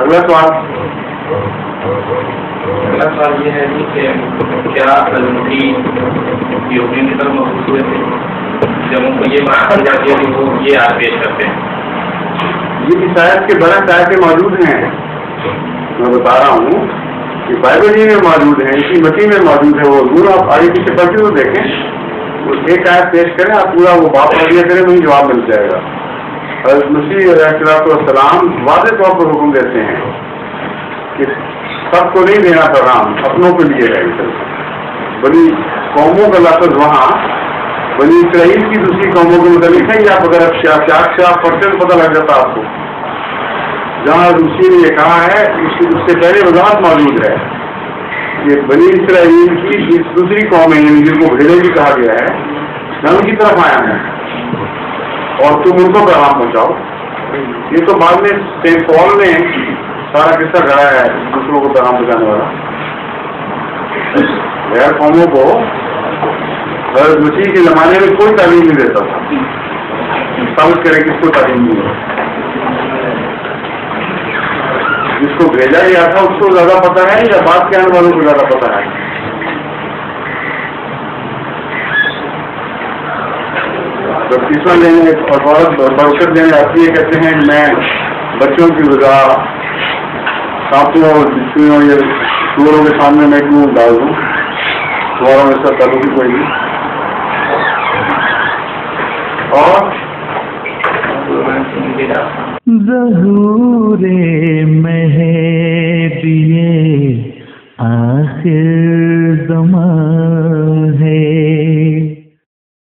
اگلا سوال یہ ہے کہ کیا المٹی یوگی کی طرف محسوس ہوئے تھے جب ان کو یہ بات بن جاتی ہے کہ وہ یہ آپ پیش کرتے ہیں؟ یہ شاید کے بڑا شاید موجود ہیں، میں بتا رہا ہوں کہ بائبل ہی میں موجود ہیں، اسی مٹی میں موجود ہے وہ حضور. آپ آگے پیچھے پڑھ کے تو دیکھیں، وہ ایک آیت پیش کریں، آپ پورا وہ باپ پڑھ لیا کریں، وہی جواب مل جائے گا. حضرت مسیح علیہ السلام واضح طور پر حکم دیتے ہیں کہ سب کو نہیں دینا پیغام، اپنوں کے لیے ہے. بنی قوموں کا لفظ وہاں بنی اسرائیل کی دوسری قوموں کے متعلق ہے. یا اگر پرسنٹ پتہ لگ جاتا آپ کو، جہاں روسی نے یہ کہا ہے اس سے پہلے وضاحت موجود ہے کہ بنی اسرائیل کی دوسری قومیں جن کو بھیڑے بھی کہا گیا ہے، میں ان کی طرف آیا ہوں اور تم ان کو پیغام پہنچاؤ. یہ تو بعد میں سینٹ پال نے سارا قصہ کرایا ہے دوسروں کو پیغام پہنچانے والا. غیر قوموں کو حضرت مسیح کے زمانے میں کوئی تعلیم نہیں دیتا تھا. ثابت کرے کس کو تعلیم نہیں ہے؟ جس کو بھیجا گیا تھا اس کو زیادہ پتہ ہے یا بات کے آنے والوں کو زیادہ پتہ ہے؟ بپتسمہ لینے اور برکت دینے آتی ہے، کہتے ہیں میں بچوں کی غذا سانپوں اور بچھوؤں یا سوروں کے سامنے میں کیوں ڈال دوں؟ تمہارا میں سب تعلق ہی کوئی نہیں. اور